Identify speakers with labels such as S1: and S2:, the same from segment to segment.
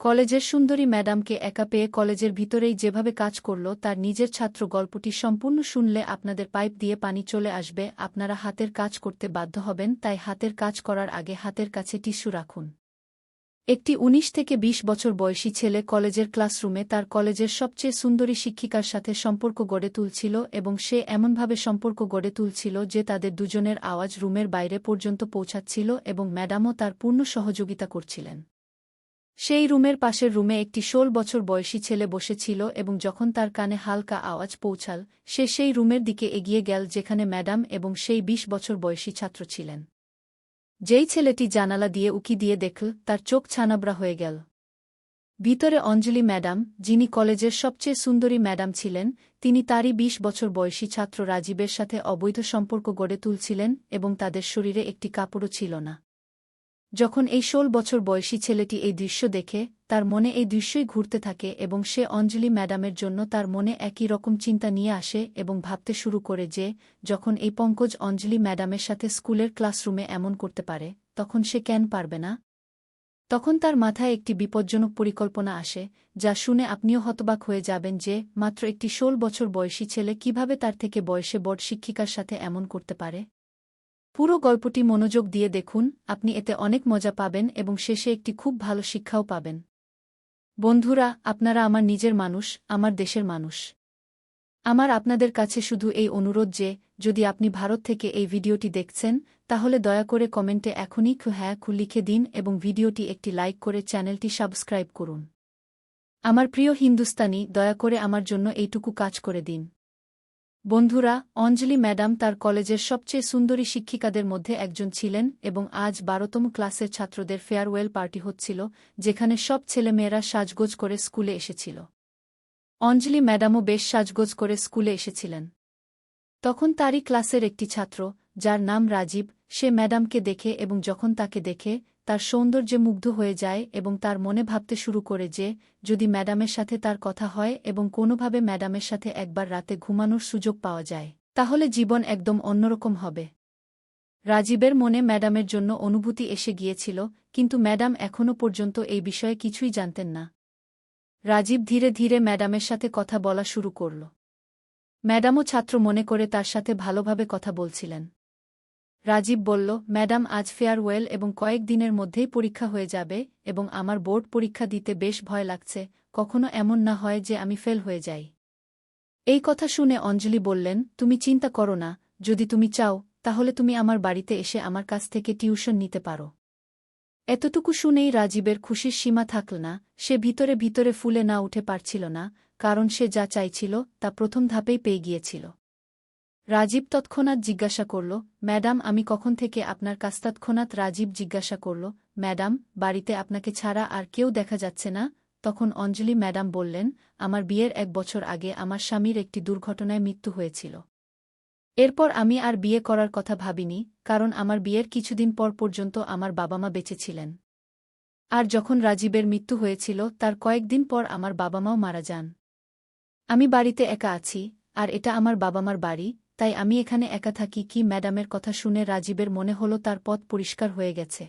S1: কলেজের সুন্দরী ম্যাডামকে একা পেয়ে কলেজের ভিতরেই যেভাবে কাজ করল তার নিজের ছাত্র গল্পটি সম্পূর্ণ শুনলে আপনাদের পাইপ দিয়ে পানি চলে আসবে, আপনারা হাতের কাজ করতে বাধ্য হবেন, তাই হাতের কাজ করার আগে হাতের কাছে টিস্যু রাখুন। একটি ১৯ থেকে ২০ বছর বয়সী ছেলে কলেজের ক্লাসরুমে তার কলেজের সবচেয়ে সুন্দরী শিক্ষিকার সাথে সম্পর্ক গড়ে তুলছিল এবং সে এমনভাবে সম্পর্ক গড়ে তুলছিল যে তাদের দুজনের আওয়াজ রুমের বাইরে পর্যন্ত পৌঁছাচ্ছিল এবং ম্যাডামও তার পূর্ণ সহযোগিতা করছিলেন। সেই রুমের পাশের রুমে একটি ১৬ বছর বয়সী ছেলে বসেছিল এবং যখন তার কানে হালকা আওয়াজ পৌঁছাল সে সেই রুমের দিকে এগিয়ে গেল যেখানে ম্যাডাম এবং সেই ২০ বছর বয়সী ছাত্র ছিলেন। যেই ছেলেটি জানালা দিয়ে উকি দিয়ে দেখল তার চোখ ছানাবড়া হয়ে গেল। ভিতরে অঞ্জলি ম্যাডাম, যিনি কলেজের সবচেয়ে সুন্দরী ম্যাডাম ছিলেন, তিনি তারই ২০ বছর বয়সী ছাত্র রাজীবের সাথে অবৈধ সম্পর্ক গড়ে তুলছিলেন এবং তাদের শরীরে একটি কাপড়ও ছিল না। যখন এই ১৬ বছর বয়সী ছেলেটি এই দৃশ্য দেখে তার মনে এই দৃশ্যই ঘুরতে থাকে এবং সে অঞ্জলি ম্যাডামের জন্য তার মনে একই রকম চিন্তা নিয়ে আসে এবং ভাবতে শুরু করে যে যখন এই পঙ্কজ অঞ্জলি ম্যাডামের সাথে স্কুলের ক্লাসরুমে এমন করতে পারে তখন সে কেন পারবে না। তখন তার মাথায় একটি বিপজ্জনক পরিকল্পনা আসে যা শুনে আপনিও হতবাক হয়ে যাবেন যে মাত্র একটি ১৬ বছর বয়সী ছেলে কিভাবে তার থেকে বয়সে বড় শিক্ষিকার সাথে এমন করতে পারে। পুরো গল্পটি মনোযোগ দিয়ে দেখুন, আপনি এতে অনেক মজা পাবেন এবং শেষে একটি খুব ভালো শিক্ষাও পাবেন। বন্ধুরা, আপনারা আমার নিজের মানুষ, আমার দেশের মানুষ। আমার আপনাদের কাছে শুধু এই অনুরোধ যে যদি আপনি ভারত থেকে এই ভিডিওটি দেখছেন তাহলে দয়া করে কমেন্টে এখনই হ্যাঁ লিখে দিন এবং ভিডিওটি একটি লাইক করে চ্যানেলটি সাবস্ক্রাইব করুন। আমার প্রিয় হিন্দুস্তানি, দয়া করে আমার জন্য এইটুকু কাজ করে দিন। বন্ধুরা, অঞ্জলি ম্যাডাম তার কলেজের সবচেয়ে সুন্দরী শিক্ষিকাদের মধ্যে একজন ছিলেন এবং আজ ১২তম ক্লাসের ছাত্রদের ফেয়ারওয়েল পার্টি হচ্ছিল যেখানে সব ছেলেমেয়েরা সাজগোজ করে স্কুলে এসেছিল। অঞ্জলি ম্যাডামও বেশ সাজগোজ করে স্কুলে এসেছিলেন। তখন তারই ক্লাসের একটি ছাত্র, যার নাম রাজীব, সে ম্যাডামকে দেখে এবং যখন তাকে দেখে তার সৌন্দর্যে মুগ্ধ হয়ে যায় এবং তার মনে ভাবতে শুরু করে যে যদি ম্যাডামের সাথে তার কথা হয় এবং কোনোভাবে ম্যাডামের সাথে একবার রাতে ঘুমানোর সুযোগ পাওয়া যায় তাহলে জীবন একদম অন্যরকম হবে। রাজীবের মনে ম্যাডামের জন্য অনুভূতি এসে গিয়েছিল, কিন্তু ম্যাডাম এখনও পর্যন্ত এই বিষয়ে কিছুই জানতেন না। রাজীব ধীরে ধীরে ম্যাডামের সাথে কথা বলা শুরু করল। ম্যাডামও ছাত্র মনে করে তার সাথে ভালোভাবে কথা বলছিলেন। রাজীব বলল, ম্যাডাম, আজ ফেয়ারওয়েল এবং কয়েক দিনের মধ্যেই পরীক্ষা হয়ে যাবে এবং আমার বোর্ড পরীক্ষা দিতে বেশ ভয় লাগছে, কখনো এমন না হয় যে আমি ফেল হয়ে যাই। এই কথা শুনে অঞ্জলি বললেন, তুমি চিন্তা করো না, যদি তুমি চাও তাহলে তুমি আমার বাড়িতে এসে আমার কাছ থেকে টিউশন নিতে পারো। এতটুকু শুনেই রাজীবের খুশির সীমা থাকল না, সে ভিতরে ভিতরে ফুলে না উঠে পারছিল না, কারণ সে যা চাইছিল তা প্রথম ধাপেই পেয়ে গিয়েছিল। রাজীব তৎক্ষণাৎ জিজ্ঞাসা করল, ম্যাডাম, আমি কখন থেকে আপনার কাছ? তৎক্ষণাৎ রাজীব জিজ্ঞাসা করল, ম্যাডাম, বাড়িতে আপনাকে ছাড়া আর কেউ দেখা যাচ্ছে না? তখন অঞ্জলি ম্যাডাম বললেন, আমার বিয়ের ১ বছর আগে আমার স্বামীর একটি দুর্ঘটনায় মৃত্যু হয়েছিল। এরপর আমি আর বিয়ে করার কথা ভাবিনি, কারণ আমার বিয়ের কিছুদিন পর পর্যন্ত আমার বাবা মা বেঁচে ছিলেন। আর যখন রাজীবের মৃত্যু হয়েছিল তার কয়েকদিন পর আমার বাবা মাও মারা যান। আমি বাড়িতে একা আছি, আর এটা আমার বাবা মার বাড়ি, তাই আমি এখানে একা থাকি। কি? ম্যাডামের কথা শুনে রাজীবের মনে হলো তার পথ পরিষ্কার হয়ে গেছে।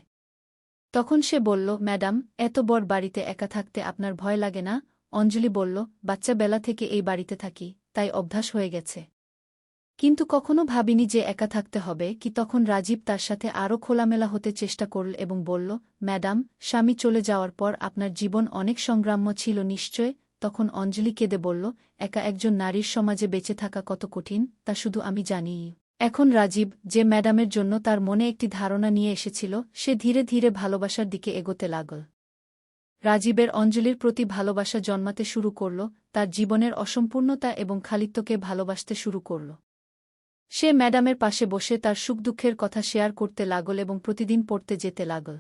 S1: তখন সে বলল, ম্যাডাম, এত বড় বাড়িতে একা থাকতে আপনার ভয় লাগে না? অঞ্জলি বলল, বাচ্চা বেলা থেকে এই বাড়িতে থাকি, তাই অভ্যাস হয়ে গেছে। কিন্তু কখনো ভাবিনি যে একা থাকতে হবে। কি? তখন রাজীব তার সাথে আরও খোলামেলা হতে চেষ্টা করল এবং বলল, ম্যাডাম, স্বামী চলে যাওয়ার পর আপনার জীবন অনেক সংগ্রাম্য ছিল নিশ্চয়? তখন অঞ্জলি কেঁদে বলল, একা একজন নারীর সমাজে বেঁচে থাকা কত কঠিন তা শুধু আমি জানি। এখন রাজীব, যে ম্যাডামের জন্য তার মনে একটি ধারণা নিয়ে এসেছিল, সে ধীরে ধীরে ভালোবাসার দিকে এগোতে লাগল। রাজীবের অঞ্জলির প্রতি ভালোবাসা জন্মাতে শুরু করল, তার জীবনের অসম্পূর্ণতা এবং খালিত্বকে ভালোবাসতে শুরু করল। সে ম্যাডামের পাশে বসে তার সুখ দুঃখের কথা শেয়ার করতে লাগল এবং প্রতিদিন পড়তে যেতে লাগল।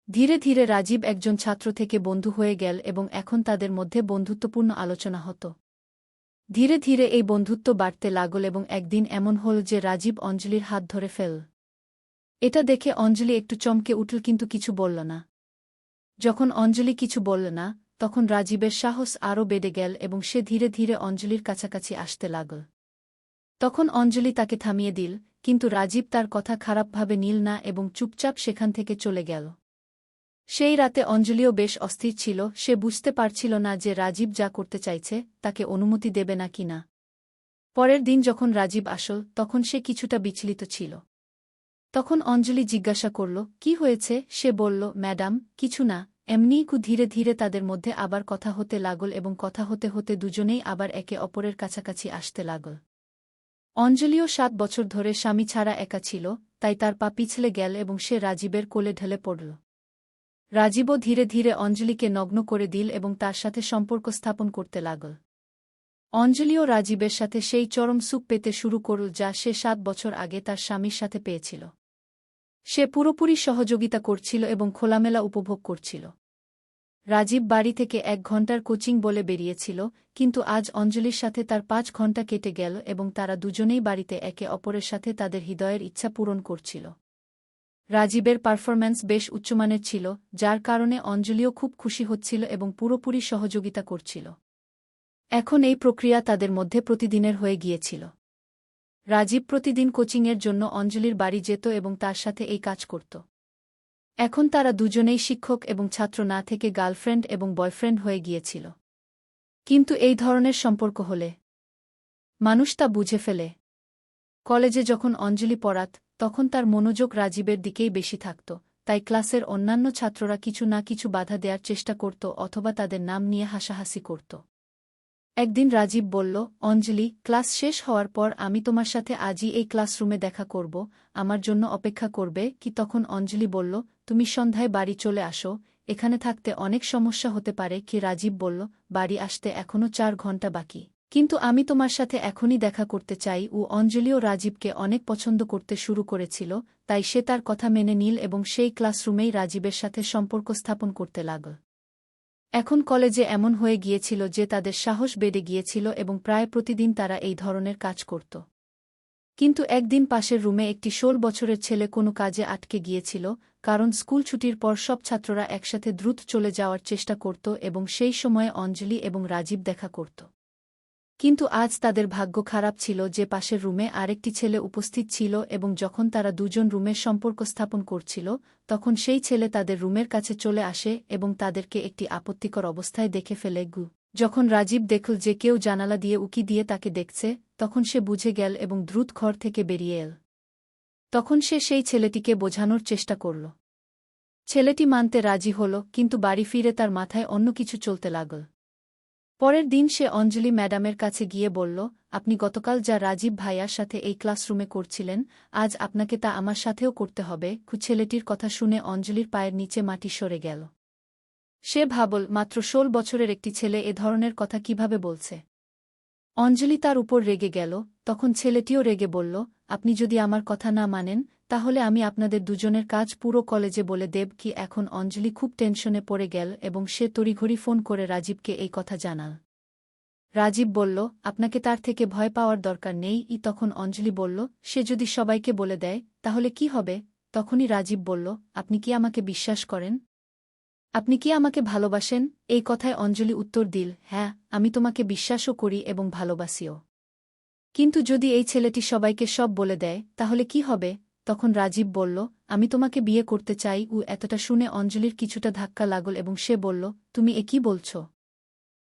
S1: ধীরে ধীরে রাজীব একজন ছাত্র থেকে বন্ধু হয়ে গেল এবং এখন তাদের মধ্যে বন্ধুত্বপূর্ণ আলোচনা হতো। ধীরে ধীরে এই বন্ধুত্ব বাড়তে লাগল এবং একদিন এমন হল যে রাজীব অঞ্জলির হাত ধরে ফেল। এটা দেখে অঞ্জলি একটু চমকে উঠল, কিন্তু কিছু বলল না। যখন অঞ্জলি কিছু বলল না, তখন রাজীবের সাহস আরও বেড়ে গেল এবং সে ধীরে ধীরে অঞ্জলির কাছাকাছি আসতে লাগল। তখন অঞ্জলি তাকে থামিয়ে দিল, কিন্তু রাজীব তার কথা খারাপভাবে নিল না এবং চুপচাপ সেখান থেকে চলে গেল। সেই রাতে অঞ্জলিও বেশ অস্থির ছিল, সে বুঝতে পারছিল না যে রাজীব যা করতে চাইছে তাকে অনুমতি দেবে না কি না। পরের দিন যখন রাজীব আসল তখন সে কিছুটা বিচলিত ছিল। তখন অঞ্জলি জিজ্ঞাসা করল, কি হয়েছে? সে বলল, ম্যাডাম, কিছু না, এমনিই। ধীরে ধীরে তাদের মধ্যে আবার কথা হতে লাগল এবং কথা হতে হতে দুজনেই আবার একে অপরের কাছাকাছি আসতে লাগল। অঞ্জলিও ৭ বছর ধরে স্বামী ছাড়া একা ছিল, তাই তার পা পিছলে গেল এবং সে রাজীবের কোলে ঢলে পড়ল। রাজীবও ধীরে ধীরে অঞ্জলিকে নগ্ন করে দিল এবং তার সাথে সম্পর্ক স্থাপন করতে লাগল। অঞ্জলিও রাজীবের সাথে সেই চরম সুখ পেতে শুরু করল যা সে ৭ বছর আগে তার স্বামীর সাথে পেয়েছিল। সে পুরোপুরি সহযোগিতা করছিল এবং খোলামেলা উপভোগ করছিল। রাজীব বাড়ি থেকে ১ ঘণ্টার কোচিং বলে বেরিয়েছিল, কিন্তু আজ অঞ্জলির সাথে তার ৫ ঘণ্টা কেটে গেল এবং তারা দুজনেই বাড়িতে একে অপরের সাথে তাদের হৃদয়ের ইচ্ছা পূরণ করছিল। রাজীবের পারফরম্যান্স বেশ উচ্চমানের ছিল, যার কারণে অঞ্জলিও খুব খুশি হচ্ছিল এবং পুরোপুরি সহযোগিতা করছিল। এখন এই প্রক্রিয়া তাদের মধ্যে প্রতিদিনের হয়ে গিয়েছিল। রাজীব প্রতিদিন কোচিংয়ের জন্য অঞ্জলির বাড়ি যেত এবং তার সাথে এই কাজ করত। এখন তারা দুজনেই শিক্ষক এবং ছাত্র না থেকে গার্লফ্রেন্ড এবং বয়ফ্রেন্ড হয়ে গিয়েছিল। কিন্তু এই ধরনের সম্পর্ক হলে মানুষ তা বুঝে ফেলে। কলেজে যখন অঞ্জলি পড়াত তখন তার মনোযোগ রাজীবের দিকেই বেশি থাকত, তাই ক্লাসের অন্যান্য ছাত্ররা কিছু না কিছু বাধা দেওয়ার চেষ্টা করত অথবা তাদের নাম নিয়ে হাসাহাসি করত। একদিন রাজীব বলল, অঞ্জলি, ক্লাস শেষ হওয়ার পর আমি তোমার সাথে আজই এই ক্লাসরুমে দেখা করব, আমার জন্য অপেক্ষা করবে কি? তখন অঞ্জলি বলল, তুমি সন্ধ্যায় বাড়ি চলে আসো, এখানে থাকতে অনেক সমস্যা হতে পারে কি? রাজীব বলল, বাড়ি আসতে এখনও ৪ ঘণ্টা বাকি, কিন্তু আমি তোমার সাথে এখনই দেখা করতে চাই। অঞ্জলিও রাজীবকে অনেক পছন্দ করতে শুরু করেছিল, তাই সে তার কথা মেনে নিল এবং সেই ক্লাসরুমেই রাজীবের সাথে সম্পর্ক স্থাপন করতে লাগল। এখন কলেজে এমন হয়ে গিয়েছিল যে তাদের সাহস বেড়ে গিয়েছিল এবং প্রায় প্রতিদিন তারা এই ধরনের কাজ করত। কিন্তু একদিন পাশের রুমে একটি ১৬ বছরের ছেলে কোনো কাজে আটকে গিয়েছিল, কারণ স্কুল ছুটির পর সব ছাত্ররা একসাথে দ্রুত চলে যাওয়ার চেষ্টা করত এবং সেই সময়ে অঞ্জলি এবং রাজীব দেখা করত। কিন্তু আজ তাদের ভাগ্য খারাপ ছিল যে পাশের রুমে আরেকটি ছেলে উপস্থিত ছিল এবং যখন তারা দুজন রুমের সম্পর্ক স্থাপন করছিল তখন সেই ছেলে তাদের রুমের কাছে চলে আসে এবং তাদেরকে একটি আপত্তিকর অবস্থায় দেখে ফেলে। যখন রাজীব দেখল যে কেউ জানালা দিয়ে উকি দিয়ে তাকে দেখছে, তখন সে বুঝে গেল এবং দ্রুত ঘর থেকে বেরিয়ে এল। তখন সে সেই ছেলেটিকে বোঝানোর চেষ্টা করল। ছেলেটি মানতে রাজি হল, কিন্তু বাড়ি ফিরে তার মাথায় অন্য কিছু চলতে লাগল। পরের দিন সে অঞ্জলি ম্যাডামের কাছে গিয়ে বলল, আপনি গতকাল যা রাজীব ভাইয়ার সাথে এই ক্লাসরুমে করছিলেন, আজ আপনাকে তা আমার সাথেও করতে হবে। ছেলেটির কথা শুনে অঞ্জলির পায়ের নিচে মাটি সরে গেল। সে ভাবল, মাত্র ১৬ বছরের একটি ছেলে এ ধরনের কথা কিভাবে বলছে। অঞ্জলি তার উপর রেগে গেল। তখন ছেলেটিও রেগে বলল, আপনি যদি আমার কথা না মানেন তাহলে আমি আপনাদের দুজনের কাজ পুরো কলেজে বলে দেব কি? এখন অঞ্জলি খুব টেনশনে পড়ে গেল এবং সে তড়িঘড়ি ফোন করে রাজীবকে এই কথা জানাল। রাজীব বলল, আপনাকে তার থেকে ভয় পাওয়ার দরকার নেই। তখন অঞ্জলি বলল, সে যদি সবাইকে বলে দেয় তাহলে কি হবে? তখনই রাজীব বলল, আপনি কি আমাকে বিশ্বাস করেন? আপনি কি আমাকে ভালোবাসেন? এই কথায় অঞ্জলি উত্তর দিল, হ্যাঁ, আমি তোমাকে বিশ্বাসও করি এবং ভালোবাসিও। কিন্তু যদি এই ছেলেটি সবাইকে সব বলে দেয় তাহলে কি হবে? তখন রাজীব বলল, আমি তোমাকে বিয়ে করতে চাই। এতটা শুনে অঞ্জলির কিছুটা ধাক্কা লাগল এবং সে বলল, তুমি এ কি বলছ?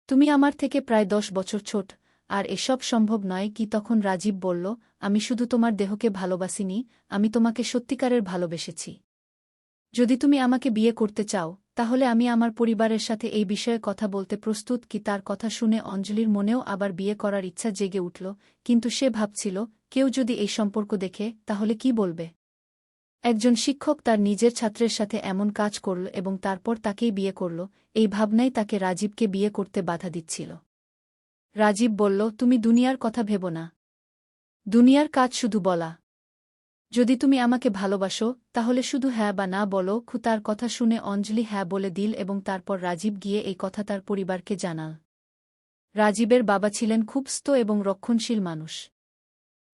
S1: তুমি আমার থেকে প্রায় ১০ বছর ছোট, আর এসব সম্ভব নয় কি? তখন রাজীব বলল, আমি শুধু তোমার দেহকে ভালোবাসিনি, আমি তোমাকে সত্যিকারের ভালোবেসেছি। যদি তুমি আমাকে বিয়ে করতে চাও তাহলে আমি আমার পরিবারের সাথে এই বিষয়ে কথা বলতে প্রস্তুত কি? তার কথা শুনে অঞ্জলির মনেও আবার বিয়ে করার ইচ্ছা জেগে উঠল, কিন্তু সে ভাবছিল, কেউ যদি এই সম্পর্ক দেখে তাহলে কি বলবে? একজন শিক্ষক তার নিজের ছাত্রের সাথে এমন কাজ করল এবং তারপর তাকেই বিয়ে করল, এই ভাবনাই তাকে রাজীবকে বিয়ে করতে বাধা দিচ্ছিল। রাজীব বলল, তুমি দুনিয়ার কথা ভেবো না। দুনিয়ার কাজ শুধু বলা। যদি তুমি আমাকে ভালোবাসো তাহলে শুধু হ্যাঁ বা না বলো। তার কথা শুনে অঞ্জলি হ্যাঁ বলে দিল এবং তারপর রাজীব গিয়ে এই কথা তার পরিবারকে জানাল। রাজীবের বাবা ছিলেন খুব স্থ এবং রক্ষণশীল মানুষ।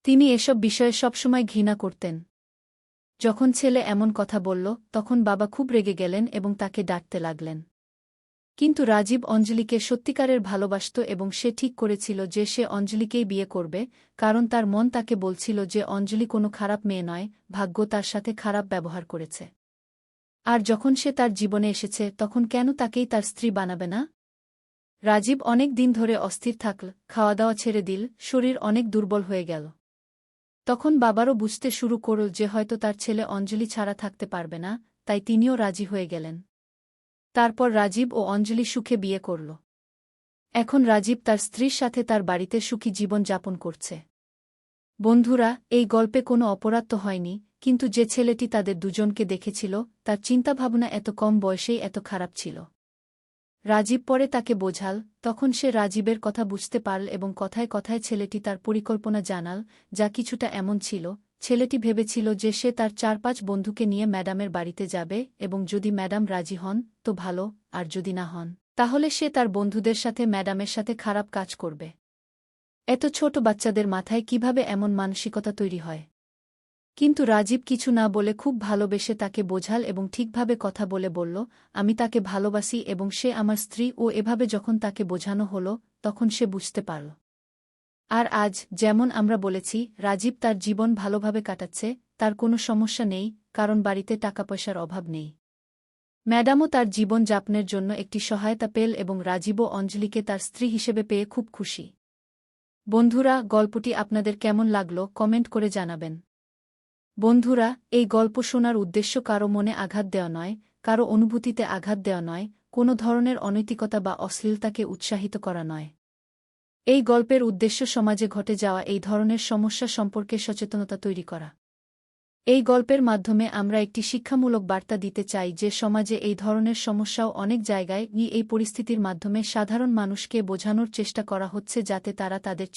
S1: তিনি এসব বিষয়ে সবসময় ঘৃণা করতেন। যখন ছেলে এমন কথা বলল তখন বাবা খুব রেগে গেলেন এবং তাকে ডাকতে লাগলেন। কিন্তু রাজীব অঞ্জলিকে সত্যিকারের ভালোবাসত এবং সে ঠিক করেছিল যে সে অঞ্জলিকেই বিয়ে করবে, কারণ তার মন তাকে বলছিল যে অঞ্জলি কোনো খারাপ মেয়ে নয়, ভাগ্য তার সাথে খারাপ ব্যবহার করেছে। আর যখন সে তার জীবনে এসেছে তখন কেন তাকেই তার স্ত্রী বানাবে না? রাজীব অনেক দিন ধরে অস্থির থাকল, খাওয়া দাওয়া ছেড়ে দিল, শরীর অনেক দুর্বল হয়ে গেল। তখন বাবারও বুঝতে শুরু করল যে হয়তো তার ছেলে অঞ্জলি ছাড়া থাকতে পারবে না, তাই তিনিও রাজি হয়ে গেলেন। তারপর রাজীব ও অঞ্জলি সুখে বিয়ে করল। এখন রাজীব তার স্ত্রীর সাথে তার বাড়িতে সুখী জীবন যাপন করছে। বন্ধুরা, এই গল্পে কোনো অপরাধ তো হয়নি, কিন্তু যে ছেলেটি তাদের দুজনকে দেখেছিল তার চিন্তাভাবনা এত কম বয়সেই এত খারাপ ছিল। রাজীব পরে তাকে বোঝাল, তখন সে রাজীবের কথা বুঝতে পারল এবং কথায় কথায় ছেলেটি তার পরিকল্পনা জানাল, যা কিছুটা এমন ছিল। ছেলেটি ভেবেছিল যে সে তার ৪-৫ বন্ধুকে নিয়ে ম্যাডামের বাড়িতে যাবে এবং যদি ম্যাডাম রাজি হন তো ভালো, আর যদি না হন তাহলে সে তার বন্ধুদের সাথে ম্যাডামের সাথে খারাপ কাজ করবে। এত ছোট বাচ্চাদের মাথায় কিভাবে এমন মানসিকতা তৈরি হয়? কিন্তু রাজীব কিছু না বলে খুব ভালোবেসে তাকে বোঝাল এবং ঠিকভাবে কথা বলে বলল, আমি তাকে ভালোবাসি এবং সে আমার স্ত্রী। ও এভাবে যখন তাকে বোঝানো হলো তখন সে বুঝতে পারল। আর আজ, যেমন আমরা বলেছি, রাজীব তার জীবন ভালোভাবে কাটাচ্ছে, তার কোনো সমস্যা নেই, কারণ বাড়িতে টাকাপয়সার অভাব নেই। ম্যাডামও তার জীবন যাপনের জন্য একটি সহায়তা পেল এবং রাজীবও অঞ্জলিকে তার স্ত্রী হিসেবে পেয়ে খুব খুশি। বন্ধুরা, গল্পটি আপনাদের কেমন লাগলো কমেন্ট করে জানাবেন। বন্ধুরা, এই গল্প শোনার উদ্দেশ্য কারও মনে আঘাত দেওয়া নয়, কারও অনুভূতিতে আঘাত দেওয়া নয়, কোনো ধরনের অনৈতিকতা বা অশ্লীলতাকে উৎসাহিত করা নয়। এই গল্পের উদ্দেশ্য সমাজে ঘটে যাওয়া এই ধরনের সমস্যা সম্পর্কে সচেতনতা তৈরি করা। এই গল্পের মাধ্যমে আমরা একটি শিক্ষামূলক বার্তা দিতে চাই যে সমাজে এই ধরনের সমস্যাও অনেক জায়গায় এই পরিস্থিতির মাধ্যমে সাধারণ মানুষকে বোঝানোর চেষ্টা করা হচ্ছে যাতে তারা তাদের